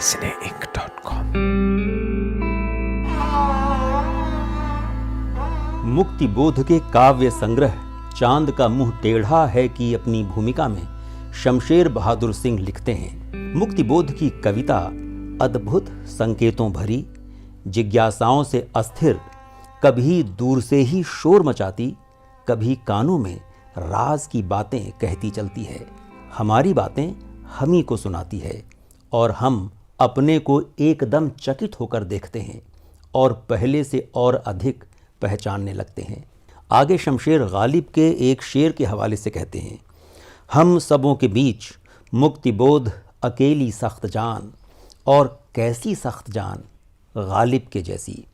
cineinc.com। मुक्ति बोध के काव्य संग्रह चांद का मुंह टेढ़ा है की अपनी भूमिका में शमशेर बहादुर सिंह लिखते हैं, मुक्ति बोध की कविता अद्भुत संकेतों भरी, जिज्ञासाओं से अस्थिर, कभी दूर से ही शोर मचाती, कभी कानों में राज की बातें कहती चलती है। हमारी बातें हम ही को सुनाती है और हम अपने को एकदम चकित होकर देखते हैं और पहले से और अधिक पहचानने लगते हैं। आगे शमशेर गालिब के एक शेर के हवाले से कहते हैं, हम सबों के बीच मुक्ति बोध अकेली सख्त जान, और कैसी सख्त जान, गालिब के जैसी।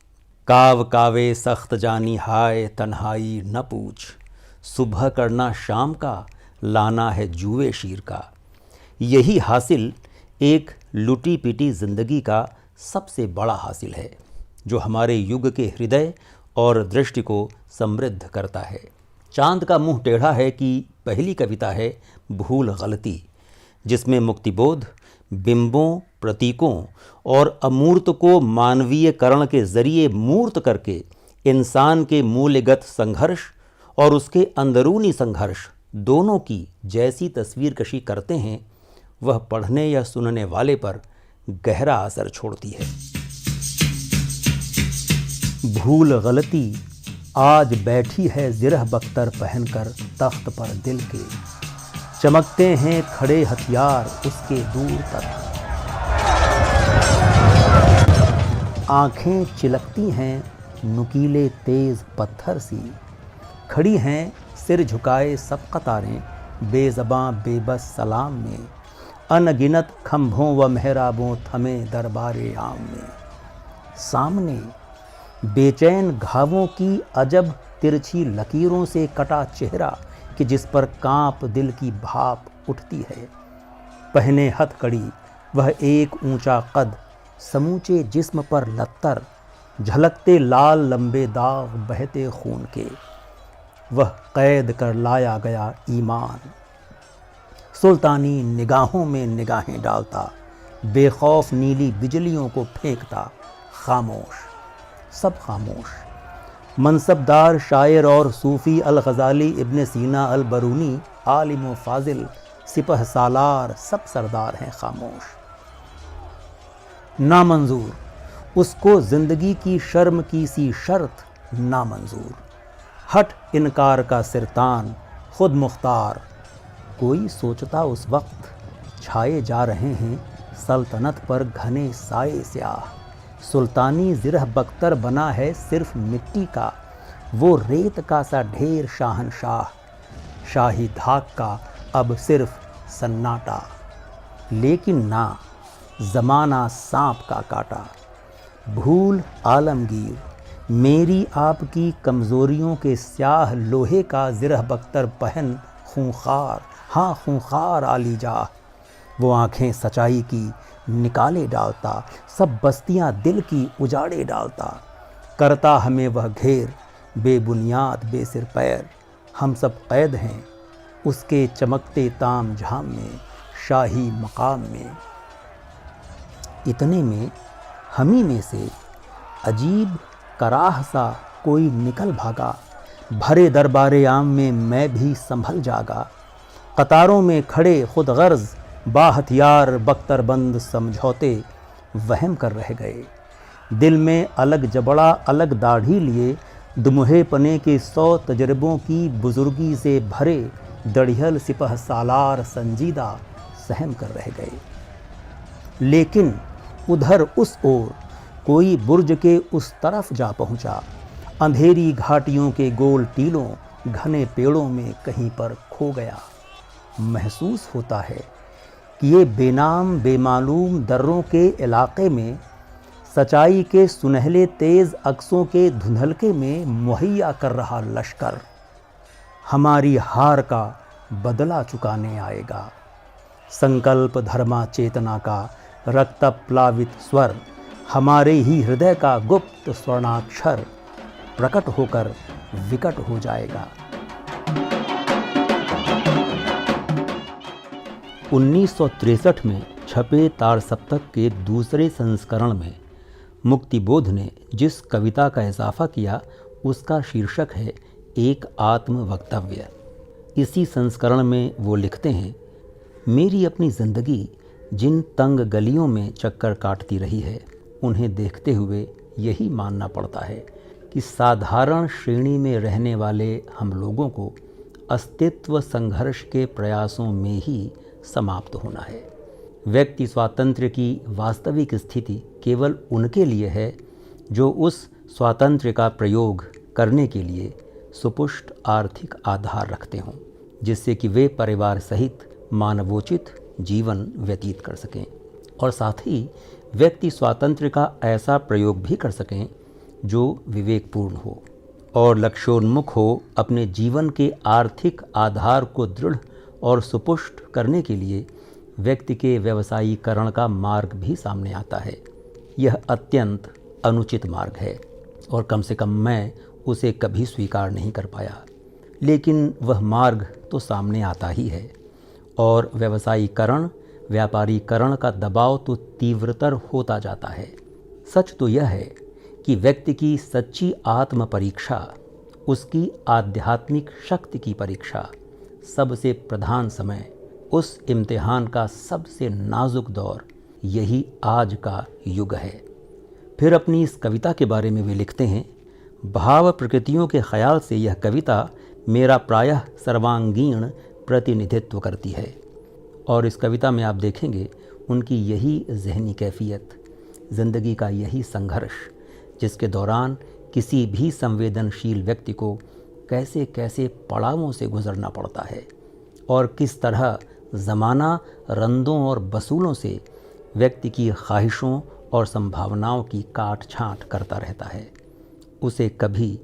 काव कावे सख्त जानी हाय तन्हाई न पूछ, सुबह करना शाम का, लाना है जुए शीर का। यही हासिल एक लुटी पिटी जिंदगी का सबसे बड़ा हासिल है, जो हमारे युग के हृदय और दृष्टि को समृद्ध करता है। चांद का मुंह टेढ़ा है कि पहली कविता है भूल गलती, जिसमें मुक्तिबोध बिंबों, प्रतीकों और अमूर्त को मानवीयकरण के जरिए मूर्त करके इंसान के मूल्यगत संघर्ष और उसके अंदरूनी संघर्ष दोनों की जैसी तस्वीर कशी करते हैं, वह पढ़ने या सुनने वाले पर गहरा असर छोड़ती है। भूल गलती आज बैठी है जिरह बख्तर पहनकर तख्त पर दिल के, चमकते हैं खड़े हथियार उसके दूर तक। आंखें चिलकती हैं नुकीले तेज पत्थर सी, खड़ी हैं सिर झुकाए सब कतारें बेज़बां बेबस सलाम में, अनगिनत खंभों व मेहराबों थमे दरबारे आम में। सामने बेचैन घावों की अजब तिरछी लकीरों से कटा चेहरा कि जिस पर कांप दिल की भाप उठती है। पहने हथकड़ी वह एक ऊंचा कद, समूचे जिस्म पर लत्तर, झलकते लाल लंबे दाग बहते खून के। वह कैद कर लाया गया ईमान, सुल्तानी निगाहों में निगाहें डालता, बेखौफ नीली बिजलियों को फेंकता। खामोश, सब खामोश। मनसबदार शायर और सूफ़ी अल ग़ज़ाली, इब्न सीना अल बरूनी, आलिम व फाजिल, सिपह सालार, सब सरदार हैं खामोश। नामंजूर, उसको ज़िंदगी की शर्म की सी शर्त नामंजूर। हट इनकार का सिरतान, खुद मुख्तार। कोई सोचता उस वक्त छाए जा रहे हैं सल्तनत पर घने साए स्याह। सुल्तानी जिरह बख्तर बना है सिर्फ मिट्टी का, वो रेत का सा ढेर शाहनशाह। शाही धाक का अब सिर्फ सन्नाटा, लेकिन ना ज़माना सांप का काटा। भूल आलमगीर, मेरी आपकी कमज़ोरियों के स्याह लोहे का जिरह बख्तर पहन खूंखार, हाँ खूंखार आली जा। वो आँखें सच्चाई की निकाले डालता, सब बस्तियाँ दिल की उजाड़े डालता। करता हमें वह घेर बेबुनियाद बेसिर पैर, हम सब कैद हैं उसके चमकते ताम झाम में, शाही मकाम में। इतने में हमी में से अजीब कराह सा कोई निकल भागा। भरे दरबारे आम में मैं भी संभल जागा। कतारों में खड़े खुद गर्ज बाहथियार बख्तरबंद समझौते वहम कर रह गए। दिल में अलग जबड़ा अलग दाढ़ी लिए, दुमुहे पने के 100 तजर्बों की बुजुर्गी से भरे दढ़ियल सिपह सालार संजीदा सहम कर रह गए। लेकिन उधर उस ओर कोई बुर्ज के उस तरफ जा पहुंचा। अंधेरी घाटियों के गोल टीलों, घने पेड़ों में कहीं पर खो गया। महसूस होता है कि ये बेनाम बेमालूम दर्रों के इलाके में सच्चाई के सुनहले तेज अक्सों के धुंधलके में मुहैया कर रहा लश्कर हमारी हार का बदला चुकाने आएगा। संकल्प धर्मा चेतना का रक्त प्लावित स्वर, हमारे ही हृदय का गुप्त स्वर्णाक्षर प्रकट होकर विकट हो जाएगा। 1963 में छपे तार सप्तक के दूसरे संस्करण में मुक्तिबोध ने जिस कविता का इजाफा किया उसका शीर्षक है एक आत्म वक्तव्य। इसी संस्करण में वो लिखते हैं, मेरी अपनी ज़िंदगी जिन तंग गलियों में चक्कर काटती रही है, उन्हें देखते हुए यही मानना पड़ता है कि साधारण श्रेणी में रहने वाले हम लोगों को अस्तित्व संघर्ष के प्रयासों में ही समाप्त होना है। व्यक्ति स्वातंत्र्य की वास्तविक स्थिति केवल उनके लिए है जो उस स्वातंत्र्य का प्रयोग करने के लिए सुपुष्ट आर्थिक आधार रखते हों, जिससे कि वे परिवार सहित मानवोचित जीवन व्यतीत कर सकें और साथ ही व्यक्ति स्वातंत्र्य का ऐसा प्रयोग भी कर सकें जो विवेकपूर्ण हो और लक्ष्योन्मुख हो। अपने जीवन के आर्थिक आधार को दृढ़ और सुपुष्ट करने के लिए व्यक्ति के व्यवसायीकरण का मार्ग भी सामने आता है। यह अत्यंत अनुचित मार्ग है और कम से कम मैं उसे कभी स्वीकार नहीं कर पाया, लेकिन वह मार्ग तो सामने आता ही है और व्यवसायीकरण व्यापारीकरण का दबाव तो तीव्रतर होता जाता है। सच तो यह है कि व्यक्ति की सच्ची आत्म परीक्षा, उसकी आध्यात्मिक शक्ति की परीक्षा, सबसे प्रधान समय, उस इम्तिहान का सबसे नाजुक दौर यही आज का युग है। फिर अपनी इस कविता के बारे में वे लिखते हैं, भाव प्रकृतियों के ख्याल से यह कविता मेरा प्रायः सर्वांगीण प्रतिनिधित्व करती है। और इस कविता में आप देखेंगे उनकी यही जहनी कैफियत, ज़िंदगी का यही संघर्ष, जिसके दौरान किसी भी संवेदनशील व्यक्ति को कैसे कैसे पड़ावों से गुजरना पड़ता है और किस तरह ज़माना रंदों और बसूलों से व्यक्ति की ख्वाहिशों और संभावनाओं की काट छाँट करता रहता है, उसे कभी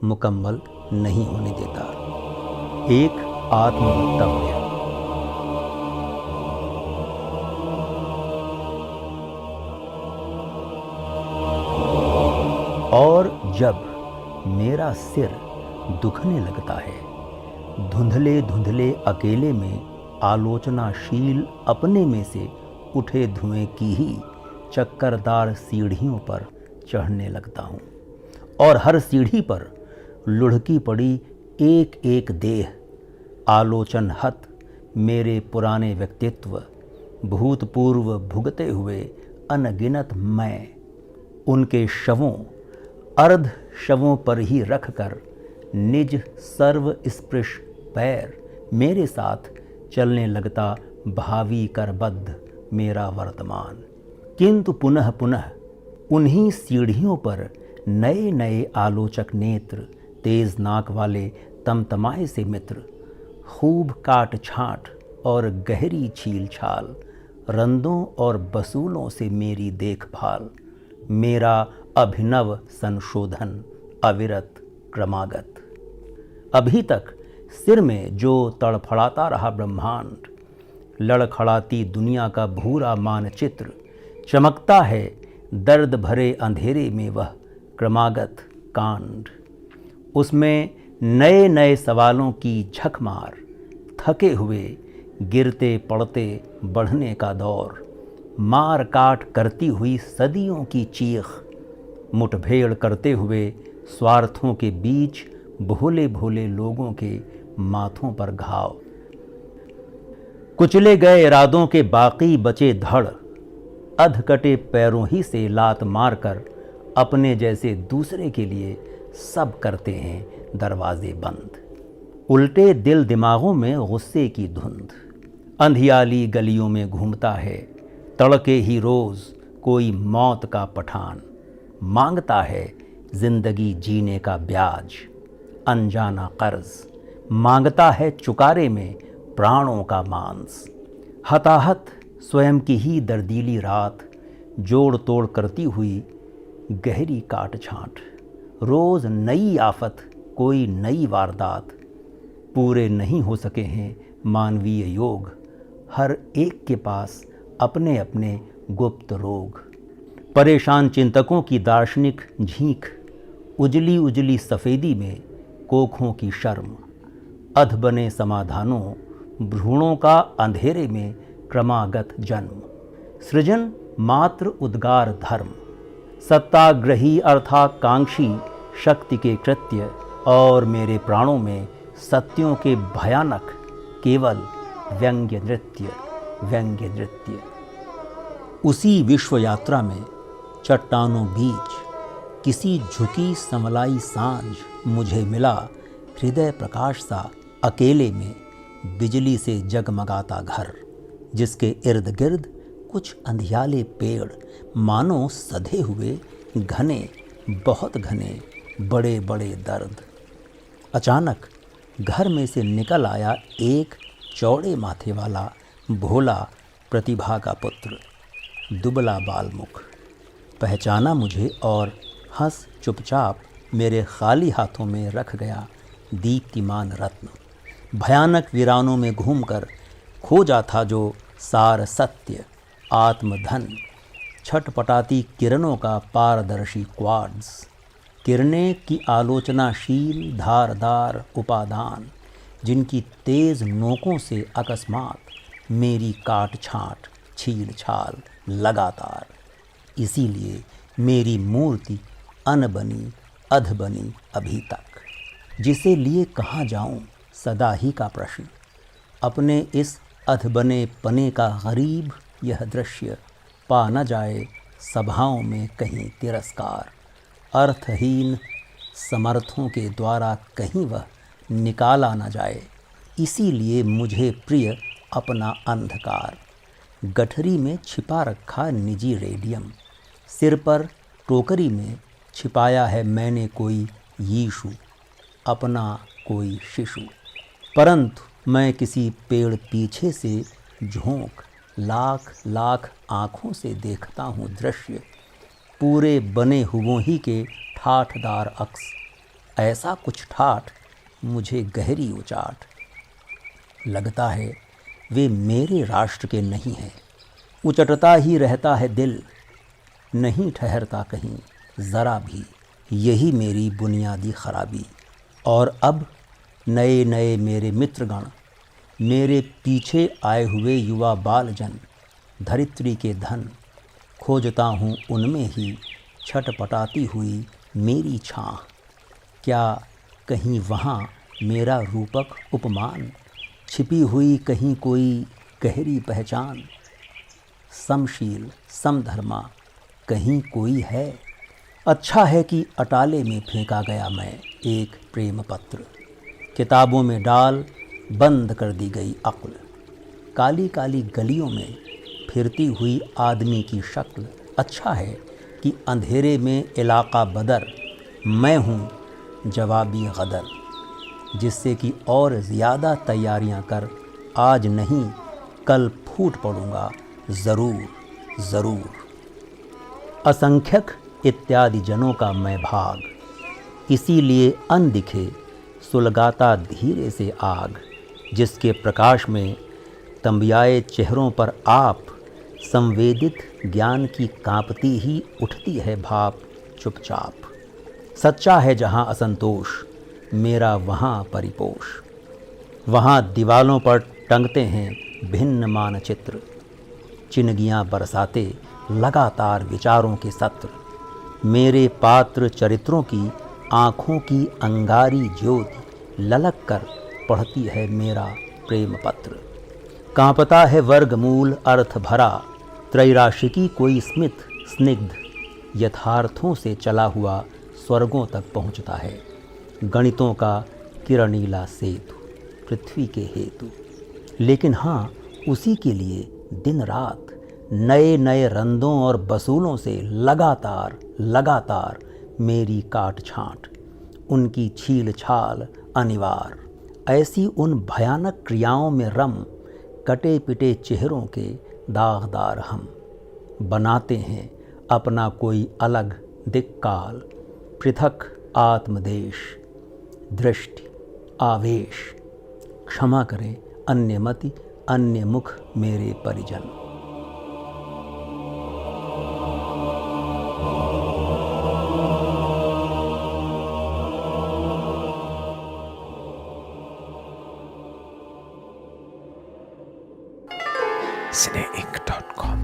मुकम्मल नहीं होने देता। एक आत्मवक्तव्य। और जब मेरा सिर दुखने लगता है, धुंधले धुंधले अकेले में आलोचनाशील अपने में से उठे धुएं की ही चक्करदार सीढ़ियों पर चढ़ने लगता हूँ और हर सीढ़ी पर लुढ़की पड़ी एक एक देह, आलोचनहत मेरे पुराने व्यक्तित्व, भूतपूर्व भुगते हुए अनगिनत मैं, उनके शवों अर्ध शवों पर ही रखकर निज सर्व स्पृश पैर मेरे साथ चलने लगता भावी करबद्ध मेरा वर्तमान। किंतु पुनः पुनः उन्हीं सीढ़ियों पर नए नए आलोचक नेत्र, तेज नाक वाले तमतमाए से मित्र, खूब काट छाँट और गहरी छील छाल, रंदों और बसूलों से मेरी देखभाल, मेरा अभिनव संशोधन अविरत क्रमागत। अभी तक सिर में जो तड़फड़ाता रहा ब्रह्मांड, लड़खड़ाती दुनिया का भूरा मानचित्र, चमकता है दर्द भरे अंधेरे में वह क्रमागत कांड। उसमें नए नए सवालों की झकमार, थके हुए गिरते पड़ते बढ़ने का दौर, मार काट करती हुई सदियों की चीख, मुठभेड़ करते हुए स्वार्थों के बीच भोले भोले लोगों के माथों पर घाव, कुचले गए इरादों के बाकी बचे धड़, अधकटे पैरों ही से लात मारकर अपने जैसे दूसरे के लिए सब करते हैं दरवाजे बंद। उल्टे दिल दिमागों में गुस्से की धुंध, अंधियाली गलियों में घूमता है तड़के ही रोज़ कोई मौत का पठान, मांगता है जिंदगी जीने का ब्याज, अनजाना कर्ज मांगता है चुकारे में प्राणों का मांस। हताहत स्वयं की ही दर्दीली रात, जोड़ तोड़ करती हुई गहरी काट छाँट, रोज़ नई आफत कोई नई वारदात, पूरे नहीं हो सके हैं मानवीय योग, हर एक के पास अपने अपने गुप्त रोग। परेशान चिंतकों की दार्शनिक झींक, उजली उजली सफ़ेदी में कोखों की शर्म, अध बने समाधानों भ्रूणों का अंधेरे में क्रमागत जन्म। सृजन मात्र उद्गार धर्म, सत्ताग्रही अर्थाकांक्षी शक्ति के कृत्य और मेरे प्राणों में सत्यों के भयानक केवल व्यंग्य नृत्य। उसी विश्व यात्रा में चट्टानों बीच किसी झुकी समलाई सांझ मुझे मिला हृदय प्रकाश सा अकेले में बिजली से जगमगाता घर, जिसके इर्द गिर्द कुछ अंधियाले पेड़ मानो सधे हुए घने, बहुत घने, बड़े बड़े दर्द। अचानक घर में से निकल आया एक चौड़े माथे वाला भोला प्रतिभा का पुत्र, दुबला बालमुख। पहचाना मुझे और हंस चुपचाप मेरे खाली हाथों में रख गया दीप्तिमान रत्न। भयानक वीरानों में घूमकर खोजा था जो सार सत्य आत्मधन, छटपटाती किरणों का पारदर्शी क्वाड्स, किरणें की आलोचनाशील धारदार उपादान, जिनकी तेज नोकों से अकस्मात मेरी काट छाँट छील छाल लगातार। इसीलिए मेरी मूर्ति अनबनी अधबनी अभी तक, जिसे लिए कहाँ जाऊं सदा ही का प्रश्न। अपने इस अधबने पने का गरीब यह दृश्य पा न जाए सभाओं में कहीं तिरस्कार, अर्थहीन समर्थों के द्वारा कहीं वह निकाला न जाए। इसीलिए मुझे प्रिय अपना अंधकार, गठरी में छिपा रखा निजी रेडियम, सिर पर टोकरी में छिपाया है मैंने कोई यीशु, अपना कोई शिशु। परंतु मैं किसी पेड़ पीछे से झोंक लाख लाख आँखों से देखता हूँ दृश्य, पूरे बने हुओं ही के ठाठदार अक्स। ऐसा कुछ ठाठ मुझे गहरी उचाट। लगता है वे मेरे राष्ट्र के नहीं हैं। उचटता ही रहता है दिल, नहीं ठहरता कहीं ज़रा भी। यही मेरी बुनियादी खराबी। और अब नए नए मेरे मित्रगण, मेरे पीछे आए हुए युवा बालजन, धरित्री के धन, खोजता हूँ उनमें ही छटपटाती हुई मेरी छाँ। क्या कहीं वहाँ मेरा रूपक उपमान, छिपी हुई कहीं कोई गहरी पहचान? समशील समधर्मा कहीं कोई है? अच्छा है कि अटाले में फेंका गया मैं एक प्रेम पत्र, किताबों में डाल बंद कर दी गई अक्ल। काली काली गलियों में फिरती हुई आदमी की शक्ल। अच्छा है कि अंधेरे में इलाका बदर, मैं हूँ जवाबी गदर, जिससे कि और ज़्यादा तैयारियां कर आज नहीं कल फूट पड़ूँगा ज़रूर ज़रूर। असंख्यक इत्यादि जनों का मैं भाग, इसीलिए अनदिखे सुलगाता धीरे से आग, जिसके प्रकाश में तंबियाए चेहरों पर आप संवेदित ज्ञान की कांपती ही उठती है भाप चुपचाप। सच्चा है जहाँ असंतोष, मेरा वहाँ परिपोष। वहाँ दीवालों पर टंगते हैं भिन्न मानचित्र, चिनगियाँ बरसाते लगातार विचारों के सत्र। मेरे पात्र चरित्रों की आँखों की अंगारी ज्योति ललक कर पढ़ती है मेरा प्रेम पत्र। कांपता है वर्गमूल अर्थ भरा, त्रैराशिकी कोई स्मित स्निग्ध, यथार्थों से चला हुआ स्वर्गों तक पहुँचता है। गणितों का किरणीला सेतु पृथ्वी के हेतु। लेकिन हाँ, उसी के लिए दिन रात नए नए रंदों और बसूलों से लगातार लगातार मेरी काट छाँट, उनकी छील छाल अनिवार्य। ऐसी उन भयानक क्रियाओं में रम कटे पिटे चेहरों के दागदार हम बनाते हैं अपना कोई अलग दिक्काल, पृथक आत्मदेश, दृष्टि, आवेश। क्षमा करें अन्यमति अन्य मुख मेरे परिजन। cineinc.com